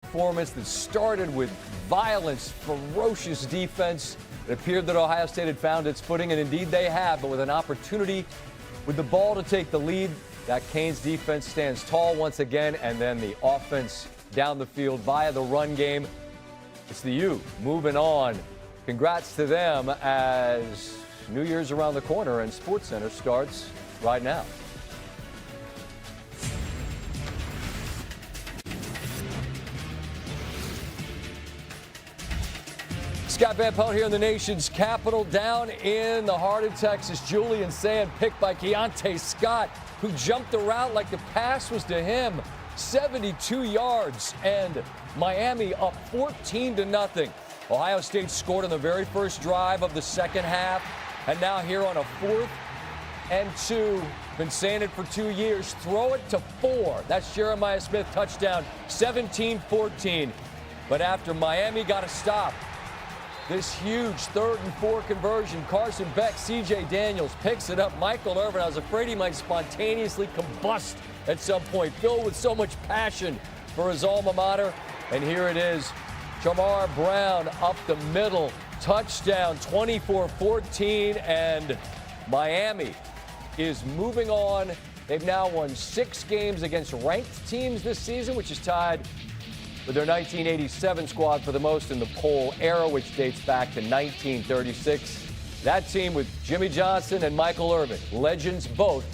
performance that started with violence, ferocious defense. It appeared that Ohio State had found its footing, and indeed they have, but with an opportunity with the ball to take the lead, that Canes defense stands tall once again, and then the offense down the field via the run game. It's the U moving on. Congrats to them as New Year's around the corner and SportsCenter starts right now. Scott Van Pelt here in the nation's capital, down in the heart of Texas. Julian Sand picked by Keontae Scott, who jumped the route like the pass was to him. 72 yards, and Miami up 14-0. Ohio State scored on the very first drive of the second half, and now here on a 4th and 2. Been saying it for 2 years. Throw it to 4. That's Jeremiah Smith touchdown, 17-14. But after Miami got a stop, this huge 3rd and 4 conversion, Carson Beck, C.J. Daniels picks it up. Michael Irvin, I was afraid he might spontaneously combust at some point, filled with so much passion for his alma mater. And here it is, Shamar Brown up the middle, touchdown, 24-14, and Miami is moving on. They've now won 6 games against ranked teams this season, which is tied with their 1987 squad for the most in the poll era, which dates back to 1936. That team with Jimmy Johnson and Michael Irvin, legends both,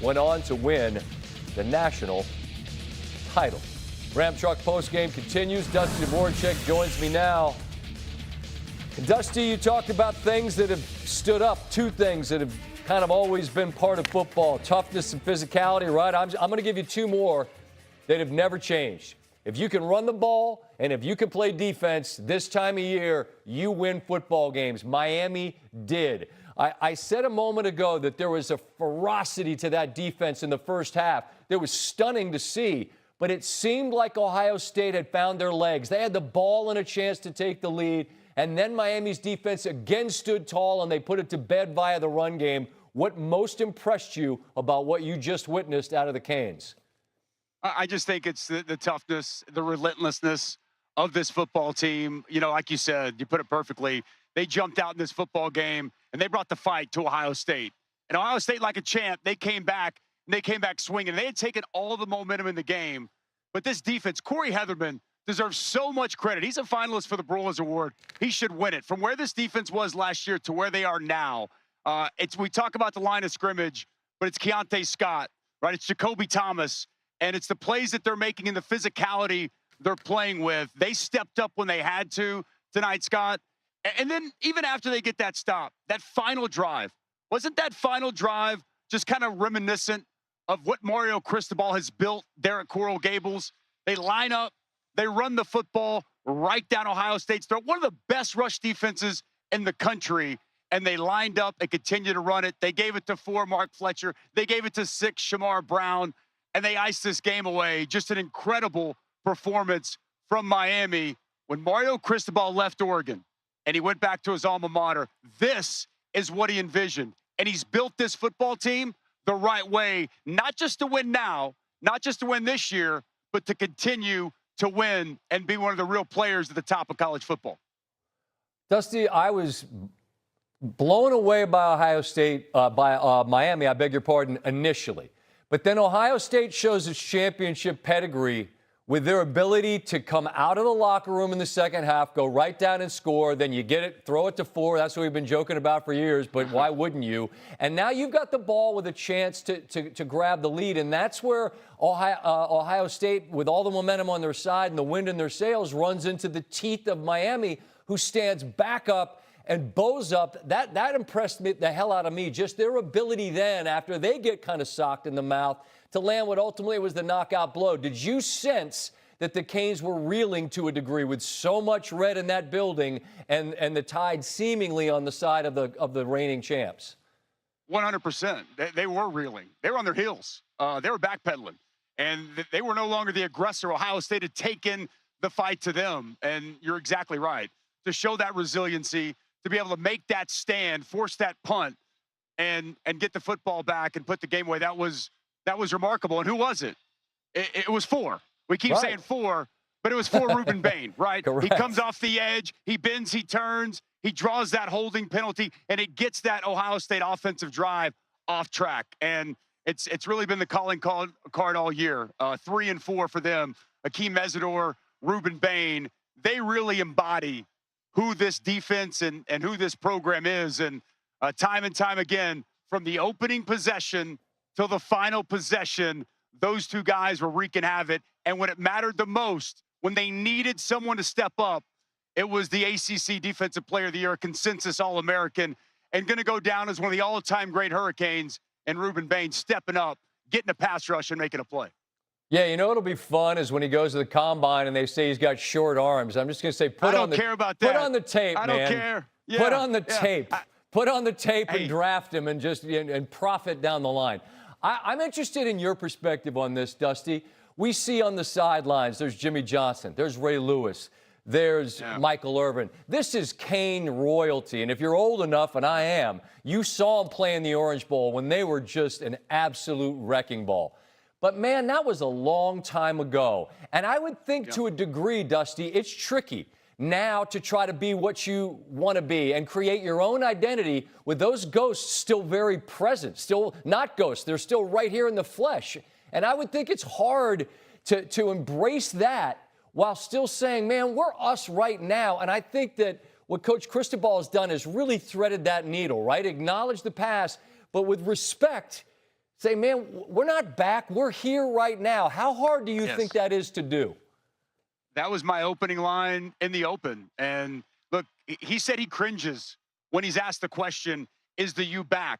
went on to win the national title. Ram Truck postgame continues. Dusty Dvorak joins me now. And Dusty, you talked about things that have stood up, 2 things that have kind of always been part of football, toughness and physicality, right? I'm going to give you 2 more that have never changed. If you can run the ball and if you can play defense this time of year, you win football games. Miami did. I said a moment ago that there was a ferocity to that defense in the first half that was stunning to see, but it seemed like Ohio State had found their legs. They had the ball and a chance to take the lead, and then Miami's defense again stood tall and they put it to bed via the run game. What most impressed you about what you just witnessed out of the Canes? I just think it's the toughness, the relentlessness of this football team. You know, like you said, you put it perfectly. They jumped out in this football game, and they brought the fight to Ohio State. And Ohio State, like a champ, they came back, and they came back swinging. They had taken all the momentum in the game. But this defense, Corey Heatherman, deserves so much credit. He's a finalist for the Broyles Award. He should win it. From where this defense was last year to where they are now, we talk about the line of scrimmage, but it's Keontae Scott, right? It's Jacoby Thomas. And it's the plays that they're making and the physicality they're playing with. They stepped up when they had to tonight, Scott. And then even after they get that stop, that final drive, wasn't that final drive just kind of reminiscent of what Mario Cristobal has built there at Coral Gables? They line up, they run the football right down Ohio State's throat. One of the best rush defenses in the country. And they lined up and continued to run it. They gave it to 4, Mark Fletcher. They gave it to 6, Shamar Brown. And they iced this game away. Just an incredible performance from Miami. When Mario Cristobal left Oregon and he went back to his alma mater, this is what he envisioned. And he's built this football team the right way, not just to win now, not just to win this year, but to continue to win and be one of the real players at the top of college football. Dusty, I was blown away by Ohio State, by Miami, I beg your pardon, initially. But then Ohio State shows its championship pedigree with their ability to come out of the locker room in the second half, go right down and score. Then you get it, throw it to 4. That's what we've been joking about for years, but why wouldn't you? And now you've got the ball with a chance to grab the lead, and that's where Ohio State, with all the momentum on their side and the wind in their sails, runs into the teeth of Miami, who stands back up and bows up. That impressed me, the hell out of me, just their ability then, after they get kind of socked in the mouth, to land what ultimately was the knockout blow. Did you sense that the Canes were reeling to a degree with so much red in that building and the Tide seemingly on the side of the reigning champs? 100%. They were reeling. They were on their heels. They were backpedaling. And they were no longer the aggressor. Ohio State had taken the fight to them. And you're exactly right. To show that resiliency, to be able to make that stand, force that punt, and get the football back and put the game away, that was remarkable. And who was it? It was 4. We keep saying 4, but it was for Ruben Bain, right? Correct. He comes off the edge, he bends, he turns, he draws that holding penalty, and it gets that Ohio State offensive drive off track. And it's really been the calling card all year. 3 and 4 for them. Akeem Mesidor, Ruben Bain, they really embody who this defense and who this program is. And time and time again, from the opening possession till the final possession, those two guys were wreaking havoc. And when it mattered the most, when they needed someone to step up, it was the ACC Defensive Player of the Year, consensus All-American, and going to go down as one of the all-time great Hurricanes, and Ruben Bain stepping up, getting a pass rush and making a play. Yeah, you know what'll be fun is when he goes to the combine and they say he's got short arms. I'm just going to say I don't care about that. Put on the tape, man. I don't care. Yeah, put on the tape. Put on the tape Hey. and draft him and just and profit down the line. I'm interested in your perspective on this, Dusty. We see on the sidelines, there's Jimmy Johnson, there's Ray Lewis, there's Michael Irvin. This is Cane royalty. And if you're old enough, and I am, you saw them play in the Orange Bowl when they were just an absolute wrecking ball. But, man, that was a long time ago. And I would think to a degree, Dusty, it's tricky now to try to be what you want to be and create your own identity with those ghosts still very present, still not ghosts. They're still right here in the flesh. And I would think it's hard to embrace that while still saying, man, we're us right now. And I think that what Coach Cristobal has done is really threaded that needle, right? Acknowledge the past, but with respect, say, man, we're not back. We're here right now. How hard do you think that is to do? That was my opening line in the open. And look, he said he cringes when he's asked the question, is the U back?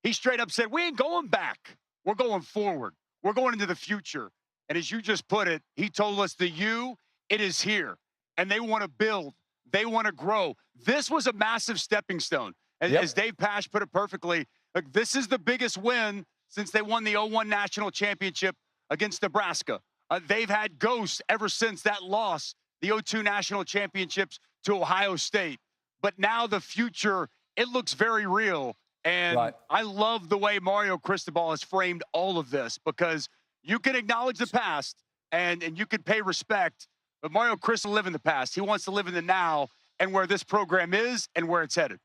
He straight up said, we ain't going back. We're going forward. We're going into the future. And as you just put it, he told us the U, it is here. And they want to build. They want to grow. This was a massive stepping stone. As Dave Pasch put it perfectly, look, this is the biggest win since they won the 01 national championship against Nebraska. They've had ghosts ever since that loss, the 02 national championships to Ohio State. But now the future, it looks very real. And I love the way Mario Cristobal has framed all of this, because you can acknowledge the past and you can pay respect, but Mario Chris will live in the past. He wants to live in the now and where this program is and where it's headed.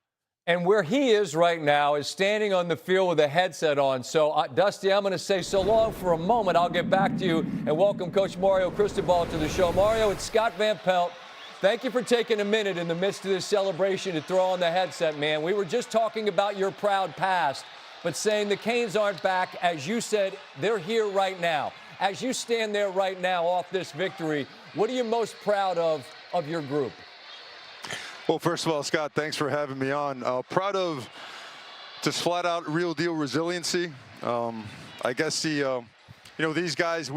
And where he is right now is standing on the field with a headset on. So, Dusty, I'm going to say so long for a moment. I'll get back to you and welcome Coach Mario Cristobal to the show. Mario, it's Scott Van Pelt. Thank you for taking a minute in the midst of this celebration to throw on the headset, man. We were just talking about your proud past, but saying the Canes aren't back. As you said, they're here right now. As you stand there right now off this victory, what are you most proud of your group? Well, first of all, Scott, thanks for having me on. Proud of just flat out real deal resiliency. I guess these guys,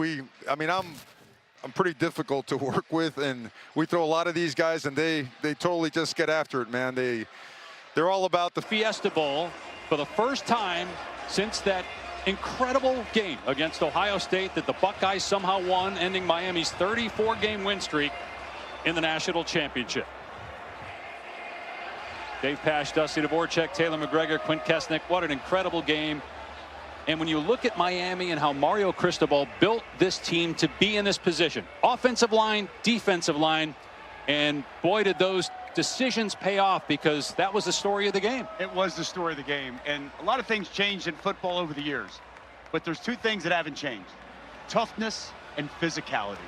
I'm pretty difficult to work with, and we throw a lot of these guys, and they totally just get after it, man. They're all about the Fiesta Bowl for the first time since that incredible game against Ohio State that the Buckeyes somehow won, ending Miami's 34-game win streak in the national championship. Dave Pasch, Dusty Dvorak, Taylor McGregor, Quint Kesnick. What an incredible game. And when you look at Miami and how Mario Cristobal built this team to be in this position, offensive line, defensive line, and boy, did those decisions pay off, because that was the story of the game. It was the story of the game. And a lot of things changed in football over the years. But there's two things that haven't changed: toughness and physicality.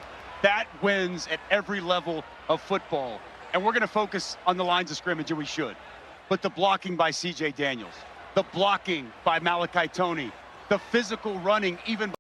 That wins at every level of football. And we're going to focus on the lines of scrimmage, and we should. But the blocking by C.J. Daniels, the blocking by Malachi Toney, the physical running even